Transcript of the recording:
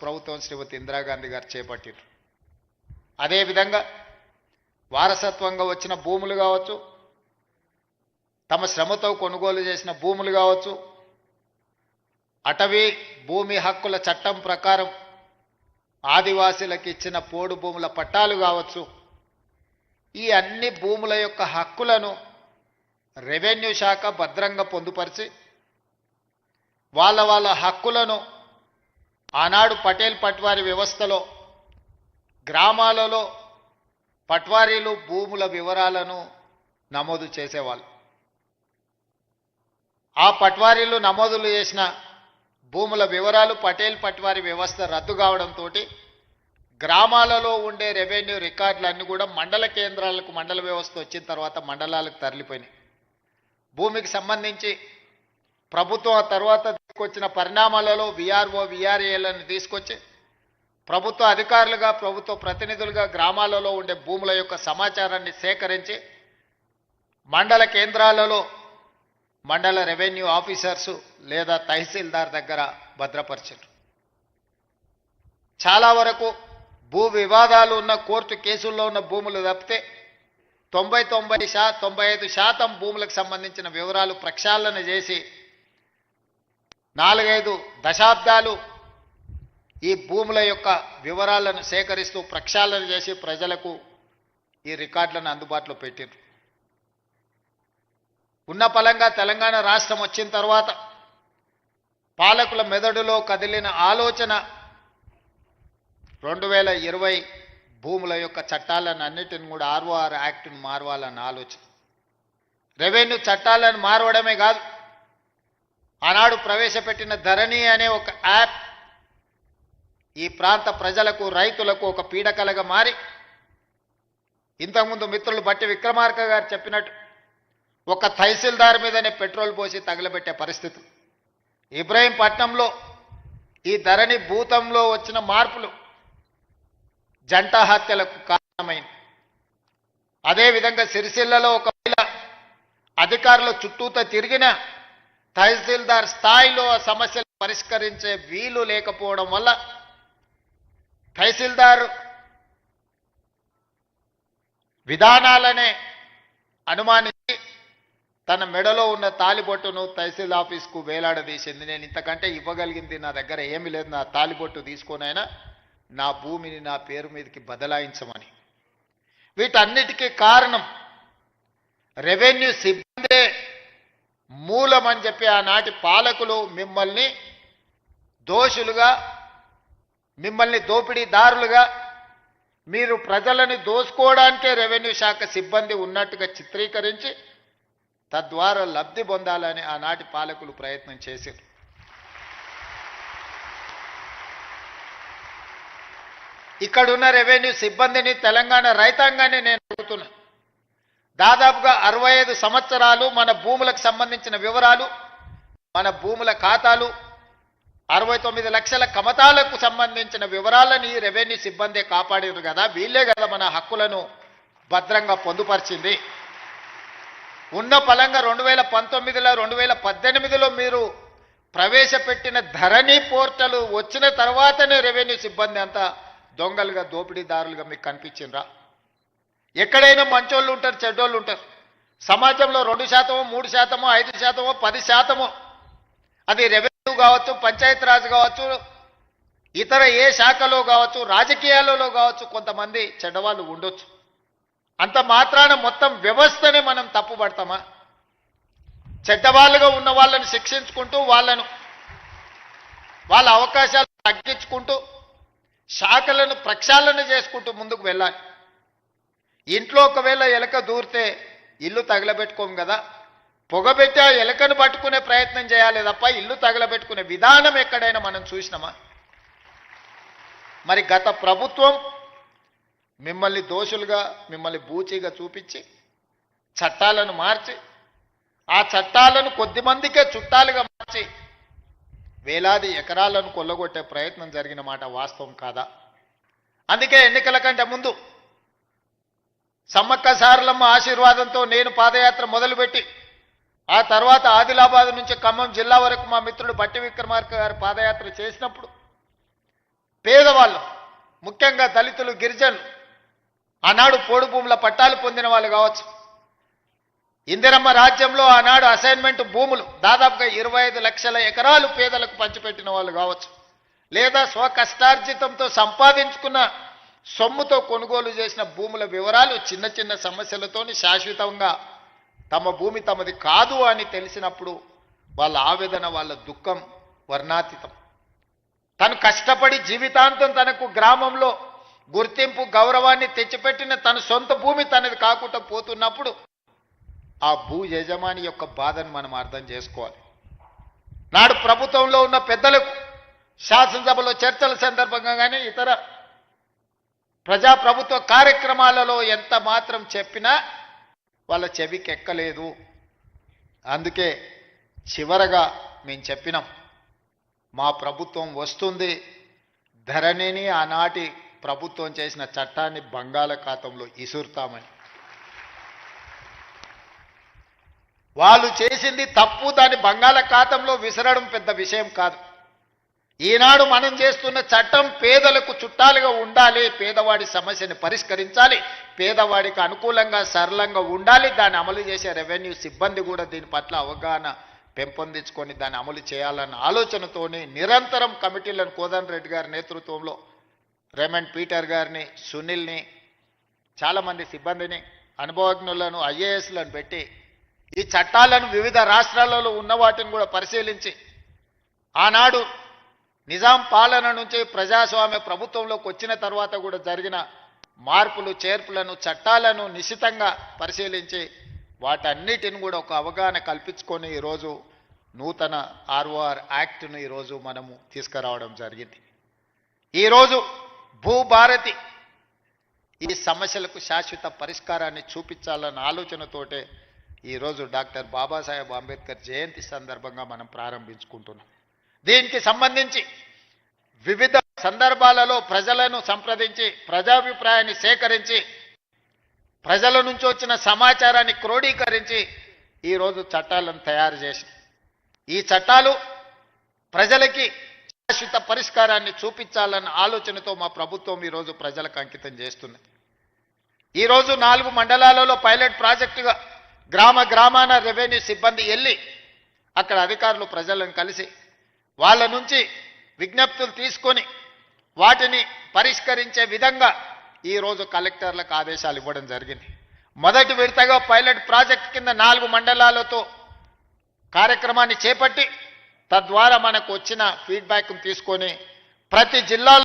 ప్రభుత్వం శ్రీమతి ఇందిరాగాంధీ గారు చేపట్టారు. అదేవిధంగా వారసత్వంగా వచ్చిన భూములు కావచ్చు, తమ శ్రమతో కొనుగోలు చేసిన భూములు కావచ్చు, అటవీ భూమి హక్కుల చట్టం ప్రకారం ఆదివాసీలకు ఇచ్చిన పోడు భూముల పట్టాలు కావచ్చు, ఈ అన్ని భూముల యొక్క హక్కులను రెవెన్యూ శాఖ భద్రంగా పొందుపరిచి వాళ్ళ హక్కులను ఆనాడు పటేల్ పట్వారీ వ్యవస్థలో గ్రామాలలో పట్వారీలు భూముల వివరాలను నమోదు చేసేవాళ్ళు. ఆ పట్వారీలు నమోదులు చేసిన భూముల వివరాలు పటేల్ పట్వారీ వ్యవస్థ రద్దు కావడంతో గ్రామాలలో ఉండే రెవెన్యూ రికార్డులన్నీ కూడా మండల కేంద్రాలకు మండల వ్యవస్థ వచ్చిన తర్వాత మండలాలకు తరలిపోయినాయి. భూమికి సంబంధించి ప్రభుత్వం ఆ తర్వాత తీసుకొచ్చిన పరిణామాలలో విఆర్ఓ విఆర్ఏలను తీసుకొచ్చి ప్రభుత్వ అధికారులుగా ప్రభుత్వ ప్రతినిధులుగా గ్రామాలలో ఉండే భూముల యొక్క సమాచారాన్ని సేకరించి మండల కేంద్రాలలో మండల రెవెన్యూ ఆఫీసర్సు లేదా తహసీల్దార్ దగ్గర భద్రపరిచారు. చాలా వరకు భూ వివాదాలు ఉన్న కోర్టు కేసుల్లో ఉన్న భూములు తప్పితే 95% భూములకు సంబంధించిన వివరాలు ప్రక్షాళన చేసి 4-5 దశాబ్దాలు ఈ భూముల యొక్క వివరాలను సేకరిస్తూ ప్రక్షాళన చేసి ప్రజలకు ఈ రికార్డులను అందుబాటులో పెట్టారు. ఉన్న పలంగా తెలంగాణ రాష్ట్రం వచ్చిన తర్వాత పాలకుల మెదడులో కదిలిన ఆలోచన 2020 భూముల యొక్క చట్టాలను అన్నిటిని కూడా ఆర్ఓఆర్ యాక్ట్ను మారవాలన్న ఆలోచన. రెవెన్యూ చట్టాలను మారవడమే కాదు, ఆనాడు ప్రవేశపెట్టిన ధరణి అనే ఒక యాప్ ఈ ప్రాంత ప్రజలకు రైతులకు ఒక పీడకలగా మారి ఇంతకుముందు మిత్రులు బట్టి విక్రమార్క గారు చెప్పినట్టు ఒక తహసీల్దార్ మీదనే పెట్రోల్ పోసి తగలబెట్టే పరిస్థితి. ఇబ్రహీంపట్నంలో ఈ ధరణి భూతంలో వచ్చిన మార్పులు జంట హత్యలకు కారణమైంది. అదేవిధంగా సిరిసిల్లలో ఒకవేళ అధికారుల చుట్టూతో తిరిగిన తహసీల్దార్ స్థాయిలో ఆ సమస్యలు పరిష్కరించే వీలు లేకపోవడం వల్ల తహసీల్దార్ విధానాలనే అనుమానించి తన మెడలో ఉన్న తాలిబొట్టును తహసీల్ ఆఫీస్కు వేలాడదీసింది. నేను ఇంతకంటే ఇవ్వగలిగింది నా దగ్గర ఏమీ లేదు, నా తాలిబొట్టు తీసుకొనైనా నా భూమిని నా పేరు మీదకి బదలాయించమని. వీటన్నిటికీ కారణం రెవెన్యూ సిబ్బందే మూలమని చెప్పి ఆనాటి పాలకులు మిమ్మల్ని దోషులుగా, మిమ్మల్ని దోపిడీదారులుగా, మీరు ప్రజలని దోసుకోవడానికే రెవెన్యూ శాఖ సిబ్బంది ఉన్నట్టుగా చిత్రీకరించి తద్వారా లబ్ధి పొందాలని ఆనాటి పాలకులు ప్రయత్నం చేశారు. ఇక్కడున్న రెవెన్యూ సిబ్బందిని, తెలంగాణ రైతాంగాన్ని నేను అడుగుతున్నా. దాదాపుగా 65 సంవత్సరాలు మన భూములకు సంబంధించిన వివరాలు, మన భూముల ఖాతాలు, 69 లక్షల కమతాలకు సంబంధించిన వివరాలని రెవెన్యూ సిబ్బంది కాపాడారు కదా. వీళ్ళే కదా మన హక్కులను భద్రంగా పొందుపరిచింది. ఉన్న పలంగా 2019లో 2018లో మీరు ప్రవేశపెట్టిన ధరణి పోర్టల్ వచ్చిన తర్వాతనే రెవెన్యూ సిబ్బంది అంతా దొంగలుగా దోపిడీదారులుగా మీకు కనిపించిండ్రా? ఎక్కడైనా మంచోళ్ళు ఉంటారు, చెడ్డోళ్ళు ఉంటారు. సమాజంలో 2%, 3%, 5%, 10%, అది రెవెన్యూ కావచ్చు, పంచాయతీరాజ్ కావచ్చు, ఇతర ఏ శాఖలో కావచ్చు, రాజకీయాలలో కావచ్చు, కొంతమంది చెడ్డవాళ్ళు ఉండొచ్చు. అంత మాత్రాన మొత్తం వ్యవస్థనే మనం తప్పుపడతామా? చెడ్డవాళ్ళుగా ఉన్న వాళ్ళని శిక్షించుకుంటూ వాళ్ళ అవకాశాలు తగ్గించుకుంటూ శాఖలను ప్రక్షాళన చేసుకుంటూ ముందుకు వెళ్ళాలి. ఇంట్లో ఒకవేళ ఎలక దూరితే ఇల్లు తగలబెట్టుకోము కదా, పొగబెట్టి ఆ ఎలకను పట్టుకునే ప్రయత్నం చేయాలి తప్ప ఇల్లు తగలబెట్టుకునే విధానం ఎక్కడైనా మనం చూసినామా? మరి గత ప్రభుత్వం మిమ్మల్ని దోషులుగా, మిమ్మల్ని బూచీగా చూపించి చట్టాలను మార్చి, ఆ చట్టాలను కొద్దిమందికే చుట్టాలుగా మార్చి వేలాది ఎకరాలను కొల్లగొట్టే ప్రయత్నం జరిగిన మాట వాస్తవం కాదా? అందుకే ఎన్నికల కంటే ముందు సమ్మక్క సారలమ్మ ఆశీర్వాదంతో నేను పాదయాత్ర మొదలుపెట్టి ఆ తర్వాత ఆదిలాబాద్ నుంచి ఖమ్మం జిల్లా వరకు మా మిత్రుడు బట్టి విక్రమార్క గారు పాదయాత్ర చేసినప్పుడు ముఖ్యంగా దళితులు గిరిజనులు ఆనాడు పోడు భూముల పట్టాలు పొందిన వాళ్ళు కావచ్చు. ఇందిరమ్మ రాజ్యంలో ఆనాడు అసైన్మెంట్ భూములు దాదాపుగా 25 లక్షల ఎకరాలు పేదలకు పంచిపెట్టిన వాళ్ళు కావచ్చు. లేదా స్వకష్టార్జితంతో సంపాదించుకున్న సొమ్ముతో కొనుగోలు చేసిన భూముల వివరాలు చిన్న చిన్న సమస్యలతోని శాశ్వతంగా తమ భూమి తమది కాదు అని తెలిసినప్పుడు వాళ్ళ ఆవేదన, వాళ్ళ దుఃఖం వర్ణాతీతం. తను కష్టపడి జీవితాంతం తనకు గ్రామంలో గుర్తింపు గౌరవాన్ని తెచ్చిపెట్టిన తన సొంత భూమి తనది కాకుండా పోతున్నప్పుడు ఆ భూ యజమాని యొక్క బాధను మనం అర్థం చేసుకోవాలి. నాడు ప్రభుత్వంలో ఉన్న పెద్దలకు శాసనసభలో చర్చల సందర్భంగా కానీ ఇతర ప్రజాప్రభుత్వ కార్యక్రమాలలో ఎంత మాత్రం చెప్పినా వాళ్ళ చెవికి ఎక్కలేదు. అందుకే చివరగా మేము చెప్పినాం, మా ప్రభుత్వం వస్తుంది, ధరణిని ఆనాటి ప్రభుత్వం చేసిన చట్టాన్ని బంగాళాఖాతంలో ఇసురుతామని. వాళ్ళు చేసింది తప్పు, దాన్ని బంగాళాఖాతంలో విసరడం పెద్ద విషయం కాదు. ఈనాడు మనం చేస్తున్న చట్టం పేదలకు చుట్టాలుగా ఉండాలి, పేదవాడి సమస్యని పరిష్కరించాలి, పేదవాడికి అనుకూలంగా సరళంగా ఉండాలి. దాన్ని అమలు చేసే రెవెన్యూ సిబ్బంది కూడా దీని పట్ల అవగాహన పెంపొందించుకొని దాన్ని అమలు చేయాలన్న ఆలోచనతోనే నిరంతరం కమిటీలను కోదండరెడ్డి గారి నేతృత్వంలో రేమండ్ పీటర్ గారిని, సునీల్ని, చాలామంది సిబ్బందిని, అనుభవజ్ఞులను, ఐఏఎస్లను పెట్టి ఈ చట్టాలను వివిధ రాష్ట్రాలలో ఉన్న వాటిని కూడా పరిశీలించి ఆనాడు నిజాం పాలన నుంచి ప్రజాస్వామ్య ప్రభుత్వంలోకి వచ్చిన తర్వాత కూడా జరిగిన మార్పులు చేర్పులను, చట్టాలను నిశితంగా పరిశీలించి వాటన్నిటిని కూడా ఒక అవగాహన కల్పించుకొని ఈరోజు నూతన ఆర్ఓఆర్ యాక్ట్ను ఈరోజు మనము తీసుకురావడం జరిగింది. ఈరోజు భూభారతి ఈ సమస్యలకు శాశ్వత పరిష్కారాన్ని చూపించాలన్న ఆలోచనతోటే ఈరోజు డాక్టర్ బాబాసాహెబ్ అంబేద్కర్ జయంతి సందర్భంగా మనం ప్రారంభించుకుంటున్నాం. దీనికి సంబంధించి వివిధ సందర్భాలలో ప్రజలను సంప్రదించి ప్రజాభిప్రాయాన్ని సేకరించి ప్రజల నుంచి వచ్చిన సమాచారాన్ని క్రోడీకరించి ఈరోజు చట్టాలను తయారు చేసి ఈ చట్టాలు ప్రజలకి శాశ్వత పరిష్కారాన్ని చూపించాలన్న ఆలోచనతో మా ప్రభుత్వం ఈరోజు ప్రజలకు అంకితం చేస్తున్నది. ఈరోజు 4 మండలాలలో పైలట్ ప్రాజెక్టుగా గ్రామాన రెవెన్యూ సిబ్బంది వెళ్ళి అక్కడ అధికారులు ప్రజలను కలిసి వాళ్ళ నుంచి విజ్ఞప్తులు తీసుకొని వాటిని పరిష్కరించే విధంగా ఈరోజు కలెక్టర్లకు ఆదేశాలు ఇవ్వడం జరిగింది. మొదటి విడతగా పైలట్ ప్రాజెక్ట్ కింద 4 మండలాలతో కార్యక్రమాన్ని చేపట్టి తద్వారా మనకు వచ్చిన ఫీడ్బ్యాక్ను తీసుకొని ప్రతి జిల్లాలో